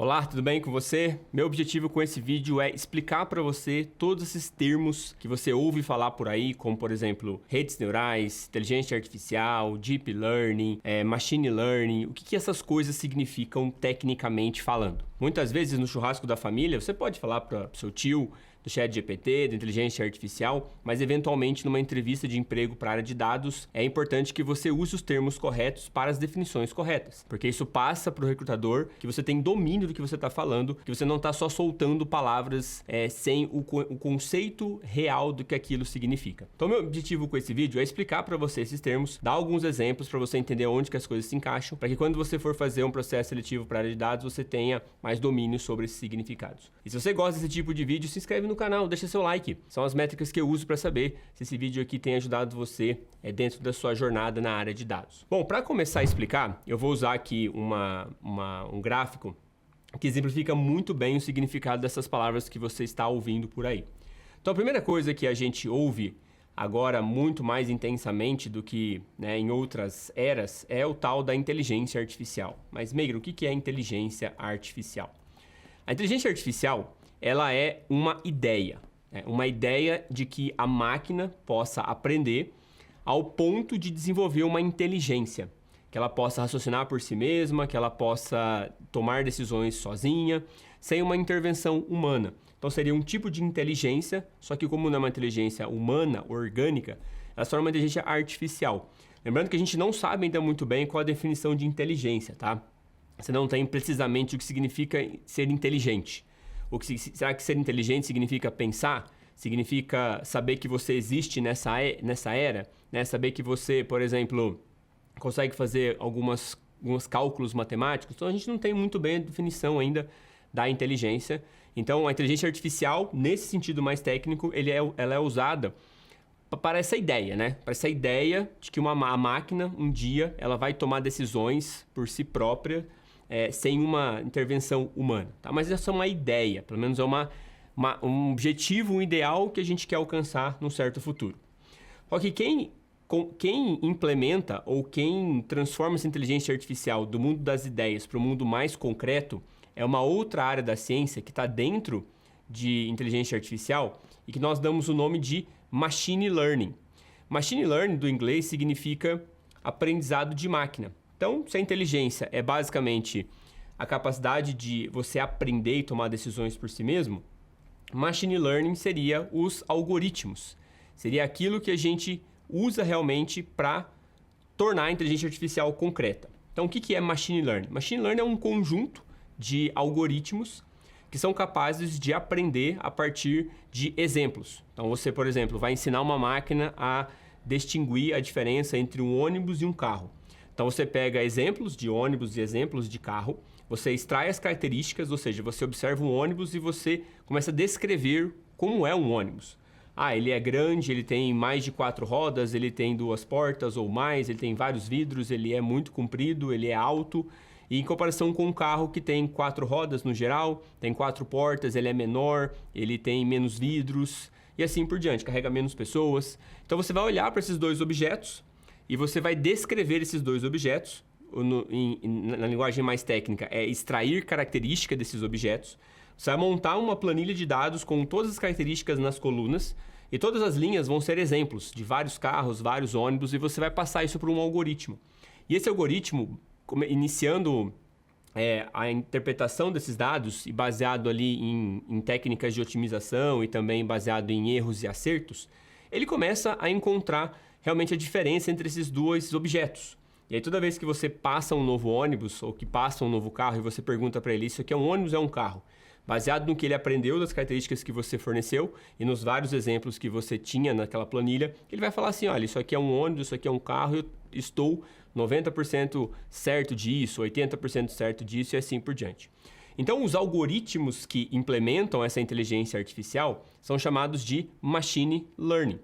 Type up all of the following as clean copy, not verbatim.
Olá, tudo bem com você? Meu objetivo com esse vídeo é explicar para você todos esses termos que você ouve falar por aí, como por exemplo, redes neurais, inteligência artificial, deep learning, machine learning, o que essas coisas significam tecnicamente falando. Muitas vezes no churrasco da família, você pode falar para o seu tio do ChatGPT, da inteligência artificial, mas eventualmente numa entrevista de emprego para a área de dados, é importante que você use os termos corretos para as definições corretas, porque isso passa para o recrutador que você tem domínio do que você está falando, que você não está só soltando palavras sem o conceito real do que aquilo significa. Então, meu objetivo com esse vídeo é explicar para você esses termos, dar alguns exemplos para você entender onde que as coisas se encaixam, para que quando você for fazer um processo seletivo para a área de dados, você tenha mais domínio sobre esses significados. E se você gosta desse tipo de vídeo, se inscreve no canal, deixa seu like. São as métricas que eu uso para saber se esse vídeo aqui tem ajudado você dentro da sua jornada na área de dados. Bom, para começar a explicar, eu vou usar aqui um gráfico que exemplifica muito bem o significado dessas palavras que você está ouvindo por aí. Então, a primeira coisa que a gente ouve agora muito mais intensamente do que em outras eras é o tal da inteligência artificial. Mas, Meigro, o que é inteligência artificial? A inteligência artificial, ela é uma ideia de que a máquina possa aprender ao ponto de desenvolver uma inteligência, que ela possa raciocinar por si mesma, que ela possa tomar decisões sozinha, sem uma intervenção humana. Então seria um tipo de inteligência, só que como não é uma inteligência humana, orgânica, ela se torna uma inteligência artificial. Lembrando que a gente não sabe ainda muito bem qual a definição de inteligência, tá? Você não tem precisamente o que significa ser inteligente. Será que ser inteligente significa pensar? Significa saber que você existe nessa era? Saber que você, por exemplo, consegue fazer alguns cálculos matemáticos? Então a gente não tem muito bem a definição ainda da inteligência. Então a inteligência artificial, nesse sentido mais técnico, ela é usada para essa ideia, Para essa ideia de que a máquina, um dia, ela vai tomar decisões por si própria, sem uma intervenção humana, tá? Mas essa é uma ideia, pelo menos é um objetivo, um ideal que a gente quer alcançar num certo futuro. Só que quem implementa ou quem transforma essa inteligência artificial do mundo das ideias para o mundo mais concreto é uma outra área da ciência que está dentro de inteligência artificial e que nós damos o nome de machine learning. Machine learning, do inglês, significa aprendizado de máquina. Então, se a inteligência é basicamente a capacidade de você aprender e tomar decisões por si mesmo, machine learning seria os algoritmos. Seria aquilo que a gente usa realmente para tornar a inteligência artificial concreta. Então, o que é machine learning? Machine learning é um conjunto de algoritmos que são capazes de aprender a partir de exemplos. Então, você, por exemplo, vai ensinar uma máquina a distinguir a diferença entre um ônibus e um carro. Então, você pega exemplos de ônibus e exemplos de carro, você extrai as características, ou seja, você observa um ônibus e você começa a descrever como é um ônibus. Ele é grande, ele tem mais de 4 rodas, ele tem 2 portas ou mais, ele tem vários vidros, ele é muito comprido, ele é alto. E em comparação com um carro que tem 4 rodas no geral, tem 4 portas, ele é menor, ele tem menos vidros e assim por diante, carrega menos pessoas. Então, você vai olhar para esses dois objetos e você vai descrever esses dois objetos, na linguagem mais técnica, é extrair características desses objetos. Você vai montar uma planilha de dados com todas as características nas colunas e todas as linhas vão ser exemplos de vários carros, vários ônibus e você vai passar isso para um algoritmo. E esse algoritmo, iniciando a interpretação desses dados e baseado ali em técnicas de otimização e também baseado em erros e acertos, ele começa a encontrar realmente a diferença entre esses dois objetos. E aí toda vez que você passa um novo ônibus ou que passa um novo carro e você pergunta para ele, isso aqui é um ônibus ou é um carro? Baseado no que ele aprendeu das características que você forneceu e nos vários exemplos que você tinha naquela planilha, ele vai falar assim, olha, isso aqui é um ônibus, isso aqui é um carro, eu estou 90% certo disso, 80% certo disso e assim por diante. Então, os algoritmos que implementam essa inteligência artificial são chamados de machine learning.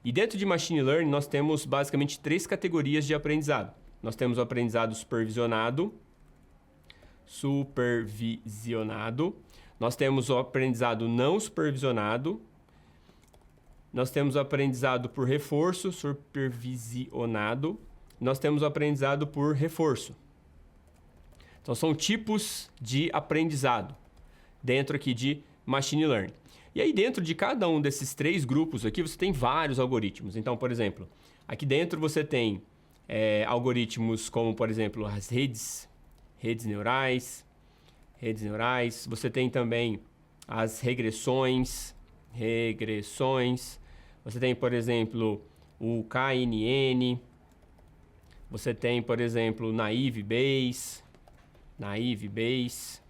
E dentro de machine learning, nós temos basicamente 3 categorias de aprendizado. Nós temos o aprendizado supervisionado, nós temos o aprendizado não supervisionado, nós temos o aprendizado por reforço, supervisionado, nós temos o aprendizado por reforço. Então, são tipos de aprendizado dentro aqui de Machine Learning. E aí, dentro de cada um desses 3 grupos aqui, você tem vários algoritmos. Então, por exemplo, aqui dentro você tem algoritmos como, por exemplo, as redes neurais. Você tem também as regressões. Você tem, por exemplo, o KNN. Você tem, por exemplo, Naive Bayes. Naive Bayes.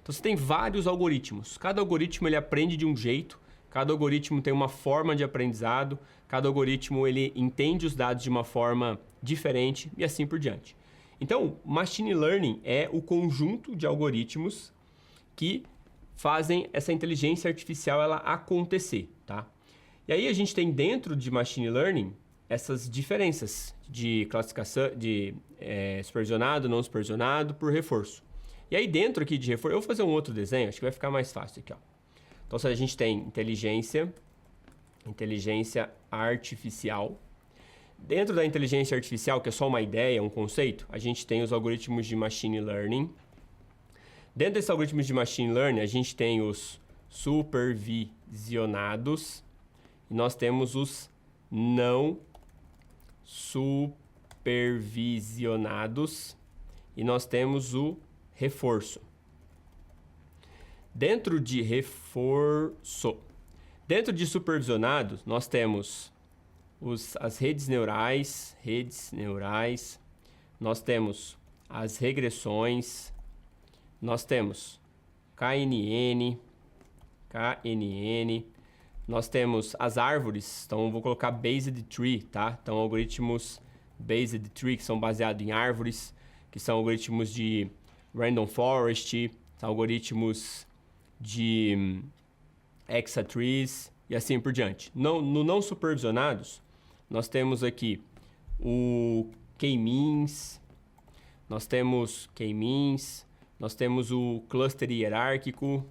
Então você tem vários algoritmos. Cada algoritmo ele aprende de um jeito, cada algoritmo tem uma forma de aprendizado, cada algoritmo ele entende os dados de uma forma diferente e assim por diante. Então, Machine Learning é o conjunto de algoritmos que fazem essa inteligência artificial ela acontecer, tá? E aí a gente tem dentro de Machine Learning essas diferenças de classificação de supervisionado, não supervisionado por reforço. E aí dentro aqui de reforço, eu vou fazer um outro desenho, acho que vai ficar mais fácil aqui, ó. Então se a gente tem inteligência artificial. Dentro da inteligência artificial, que é só uma ideia, um conceito, a gente tem os algoritmos de Machine Learning. Dentro desses algoritmos de Machine Learning, a gente tem os supervisionados e nós temos os não supervisionados e nós temos o reforço. Dentro de supervisionados, nós temos as redes neurais, nós temos as regressões, nós temos KNN, nós temos as árvores, então vou colocar Based Tree, tá? Então algoritmos Based Tree, que são baseados em árvores, que são algoritmos de Random Forest, são algoritmos de Hexatrees e assim por diante. No não supervisionados, nós temos aqui o K-means, nós temos o cluster hierárquico,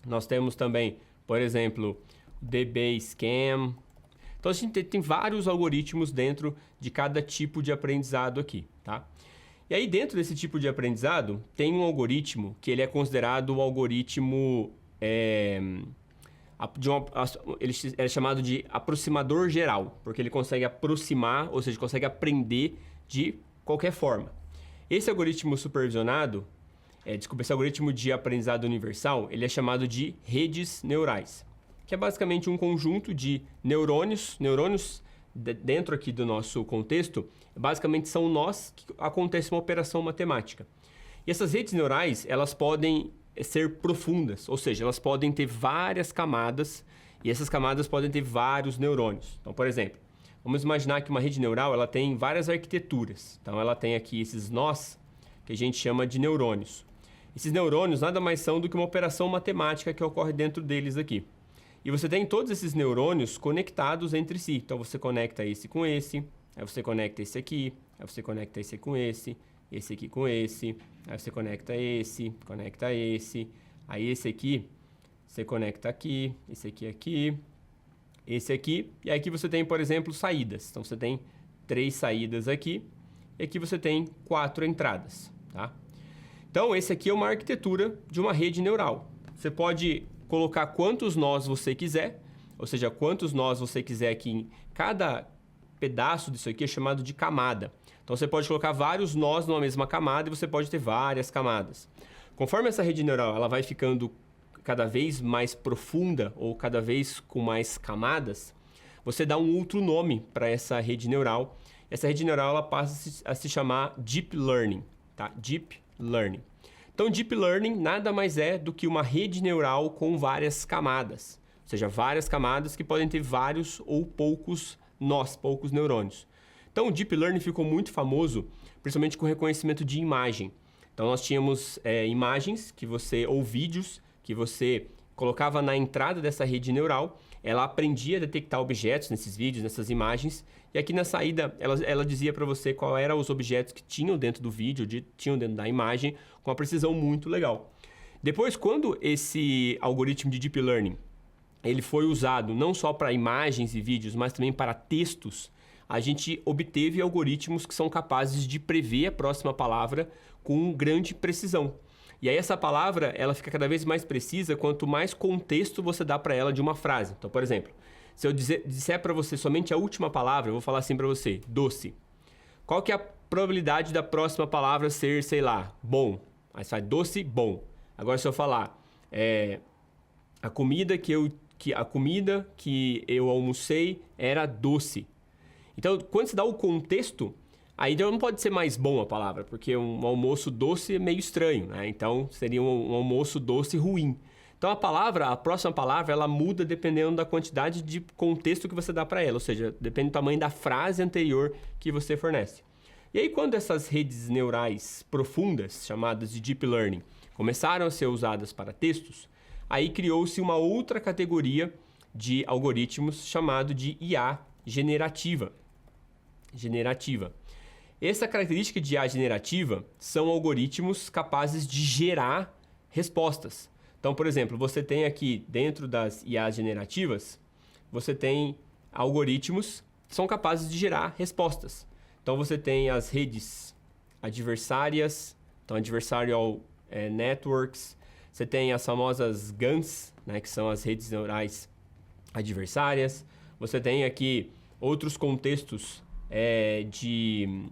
nós temos também, por exemplo, o DBSCAN. Então a gente tem vários algoritmos dentro de cada tipo de aprendizado aqui, tá? E aí dentro desse tipo de aprendizado tem um algoritmo que ele é considerado o algoritmo ele é chamado de aproximador geral, porque ele consegue aproximar, ou seja, consegue aprender de qualquer forma. Esse algoritmo supervisionado, esse algoritmo de aprendizado universal, ele é chamado de redes neurais, que é basicamente um conjunto de neurônios dentro aqui do nosso contexto, basicamente são nós que acontece uma operação matemática. E essas redes neurais, elas podem ser profundas, ou seja, elas podem ter várias camadas e essas camadas podem ter vários neurônios. Então, por exemplo, vamos imaginar que uma rede neural ela tem várias arquiteturas. Então, ela tem aqui esses nós que a gente chama de neurônios. Esses neurônios nada mais são do que uma operação matemática que ocorre dentro deles aqui. E você tem todos esses neurônios conectados entre si. Então, você conecta esse com esse, aí você conecta esse aqui, aí você conecta esse com esse aqui com esse, aí você conecta esse, aí esse aqui, você conecta aqui, esse aqui, esse aqui, e aqui você tem, por exemplo, saídas. Então, você tem 3 saídas aqui, e aqui você tem 4 entradas, tá? Então, esse aqui é uma arquitetura de uma rede neural. Você pode colocar quantos nós você quiser, ou seja, quantos nós você quiser aqui em cada pedaço disso aqui é chamado de camada. Então, você pode colocar vários nós numa mesma camada e você pode ter várias camadas. Conforme essa rede neural ela vai ficando cada vez mais profunda ou cada vez com mais camadas, você dá um outro nome para essa rede neural. Essa rede neural ela passa a se chamar Deep Learning, tá? Deep Learning. Então, Deep Learning nada mais é do que uma rede neural com várias camadas. Ou seja, várias camadas que podem ter vários ou poucos nós, poucos neurônios. Então, o Deep Learning ficou muito famoso, principalmente com reconhecimento de imagem. Então, nós tínhamos imagens ou vídeos que você colocava na entrada dessa rede neural, ela aprendia a detectar objetos nesses vídeos, nessas imagens, e aqui na saída ela dizia para você qual eram os objetos que tinham dentro do vídeo, tinham dentro da imagem, com uma precisão muito legal. Depois, quando esse algoritmo de Deep Learning ele foi usado não só para imagens e vídeos, mas também para textos, a gente obteve algoritmos que são capazes de prever a próxima palavra com grande precisão. E aí essa palavra, ela fica cada vez mais precisa quanto mais contexto você dá para ela de uma frase. Então, por exemplo, se eu disser para você somente a última palavra, eu vou falar assim para você, doce. Qual que é a probabilidade da próxima palavra ser, sei lá, bom? Aí sai doce, bom. Agora se eu falar, a comida que eu almocei era doce. Então, quando se dá o contexto, aí não pode ser mais bom a palavra, porque um almoço doce é meio estranho, né? Então, seria um almoço doce ruim. Então, a próxima palavra, ela muda dependendo da quantidade de contexto que você dá para ela, ou seja, depende do tamanho da frase anterior que você fornece. E aí, quando essas redes neurais profundas, chamadas de Deep Learning, começaram a ser usadas para textos, aí criou-se uma outra categoria de algoritmos chamado de IA generativa. Essa característica de IA generativa são algoritmos capazes de gerar respostas. Então, por exemplo, você tem aqui dentro das IA generativas, você tem algoritmos que são capazes de gerar respostas. Então, você tem as redes adversárias, então Adversarial Networks, você tem as famosas GANs, né, que são as redes neurais adversárias, você tem aqui outros contextos de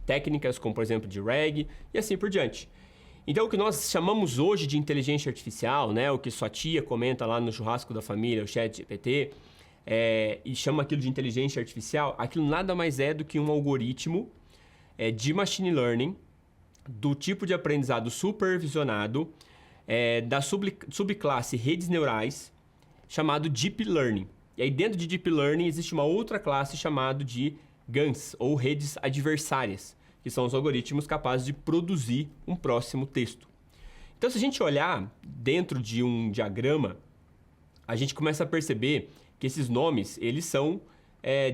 técnicas, como por exemplo de RAG e assim por diante. Então, o que nós chamamos hoje de inteligência artificial, né, o que sua tia comenta lá no churrasco da família, o ChatGPT, e chama aquilo de inteligência artificial, aquilo nada mais é do que um algoritmo de machine learning, do tipo de aprendizado supervisionado, da subclasse redes neurais, chamado Deep Learning. E aí, dentro de Deep Learning, existe uma outra classe chamada de GANs, ou redes adversárias, que são os algoritmos capazes de produzir um próximo texto. Então, se a gente olhar dentro de um diagrama, a gente começa a perceber que esses nomes, eles são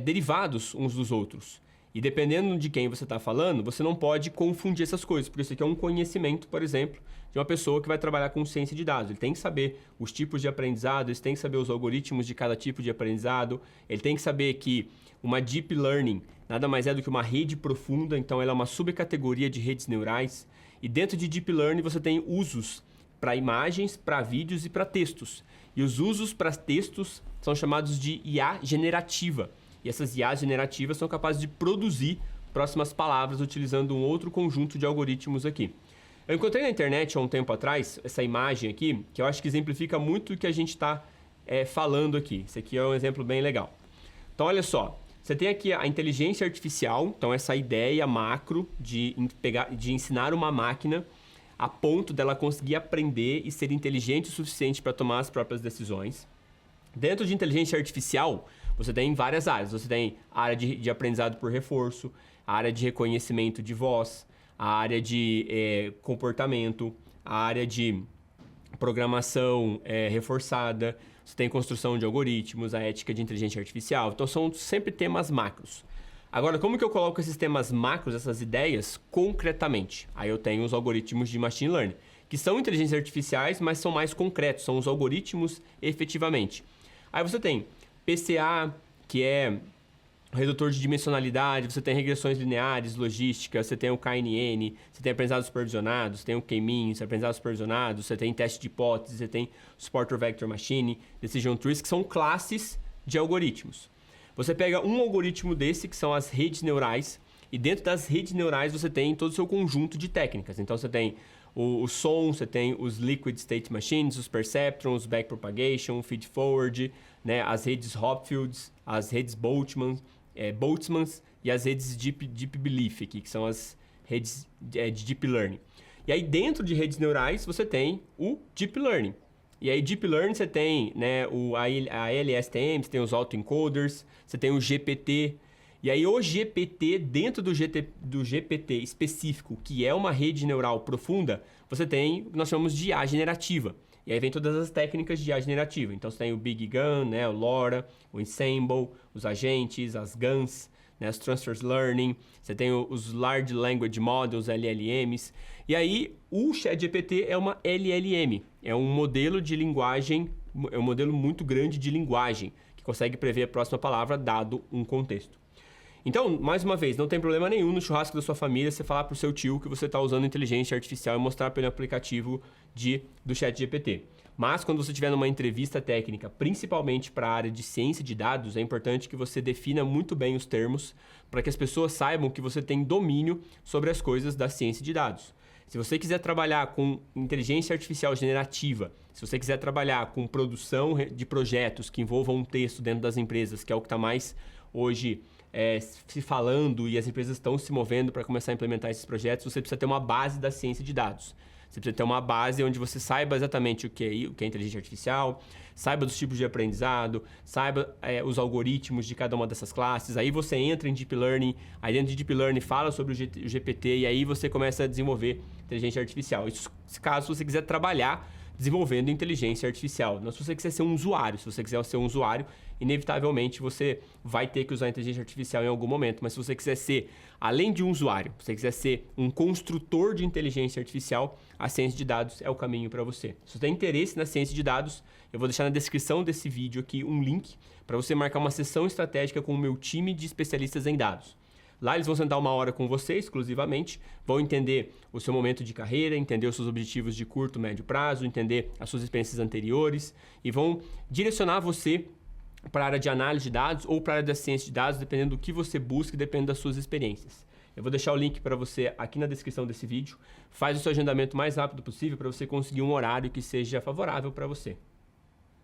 derivados uns dos outros. E dependendo de quem você está falando, você não pode confundir essas coisas, porque isso aqui é um conhecimento, por exemplo, de uma pessoa que vai trabalhar com ciência de dados. Ele tem que saber os tipos de aprendizado, ele tem que saber os algoritmos de cada tipo de aprendizado, ele tem que saber que uma Deep Learning nada mais é do que uma rede profunda, então ela é uma subcategoria de redes neurais. E dentro de Deep Learning você tem usos para imagens, para vídeos e para textos. E os usos para textos são chamados de IA generativa. E essas IAs generativas são capazes de produzir próximas palavras utilizando um outro conjunto de algoritmos aqui. Eu encontrei na internet há um tempo atrás essa imagem aqui, que eu acho que exemplifica muito o que a gente está falando aqui. Esse aqui é um exemplo bem legal. Então, olha só. Você tem aqui a inteligência artificial, então essa ideia macro de ensinar uma máquina a ponto dela conseguir aprender e ser inteligente o suficiente para tomar as próprias decisões. Dentro de inteligência artificial, você tem várias áreas. Você tem a área de aprendizado por reforço, a área de reconhecimento de voz, a área de comportamento, a área de programação reforçada, você tem construção de algoritmos, a ética de inteligência artificial. Então, são sempre temas macros. Agora, como que eu coloco esses temas macros, essas ideias, concretamente? Aí eu tenho os algoritmos de machine learning, que são inteligências artificiais, mas são mais concretos, são os algoritmos efetivamente. Aí você tem PCA, que é redutor de dimensionalidade, você tem regressões lineares, logística, você tem o KNN, você tem aprendizado supervisionado, você tem o K-means, aprendizado supervisionado, você tem teste de hipótese, você tem Supporter Vector Machine, Decision Trees, que são classes de algoritmos. Você pega um algoritmo desse, que são as redes neurais, e dentro das redes neurais você tem todo o seu conjunto de técnicas. Então você tem o som, você tem os Liquid State Machines, os Perceptrons, Backpropagation, Feed Forward, né, as redes Hopfields, as redes Boltzmanns e as redes Deep Belief, que são as redes de Deep Learning. E aí dentro de redes neurais você tem o Deep Learning. E aí Deep Learning você tem, né, a LSTM, você tem os autoencoders, você tem o GPT. E aí o GPT, dentro do GPT específico, que é uma rede neural profunda, você tem o que nós chamamos de IA generativa. E aí vem todas as técnicas de IA generativa. Então você tem o Big GAN, né, o LoRa, o Ensemble, os agentes, as GANs, né, as Transfer Learning, você tem os Large Language Models, LLMs. E aí o ChatGPT é uma LLM, é um modelo de linguagem é um modelo muito grande de linguagem, que consegue prever a próxima palavra dado um contexto. Então, mais uma vez, não tem problema nenhum no churrasco da sua família você falar para o seu tio que você está usando inteligência artificial e mostrar pelo aplicativo do ChatGPT. Mas quando você estiver numa entrevista técnica, principalmente para a área de ciência de dados, é importante que você defina muito bem os termos para que as pessoas saibam que você tem domínio sobre as coisas da ciência de dados. Se você quiser trabalhar com inteligência artificial generativa, se você quiser trabalhar com produção de projetos que envolvam um texto dentro das empresas, que é o que está mais hoje se falando e as empresas estão se movendo para começar a implementar esses projetos, você precisa ter uma base da ciência de dados. Você precisa ter uma base onde você saiba exatamente o que é inteligência artificial, saiba dos tipos de aprendizado, saiba os algoritmos de cada uma dessas classes. Aí você entra em Deep Learning, aí dentro de Deep Learning fala sobre o GPT e aí você começa a desenvolver inteligência artificial. Isso caso você quiser trabalhar desenvolvendo inteligência artificial. Não se você quiser ser um usuário. Se você quiser ser um usuário, inevitavelmente você vai ter que usar a inteligência artificial em algum momento. Mas se você quiser ser, além de um usuário, se você quiser ser um construtor de inteligência artificial, a ciência de dados é o caminho para você. Se você tem interesse na ciência de dados, eu vou deixar na descrição desse vídeo aqui um link para você marcar uma sessão estratégica com o meu time de especialistas em dados. Lá eles vão sentar 1 hora com você, exclusivamente, vão entender o seu momento de carreira, entender os seus objetivos de curto, médio prazo, entender as suas experiências anteriores e vão direcionar você para a área de análise de dados ou para a área da ciência de dados, dependendo do que você busca e dependendo das suas experiências. Eu vou deixar o link para você aqui na descrição desse vídeo. Faz o seu agendamento o mais rápido possível para você conseguir um horário que seja favorável para você.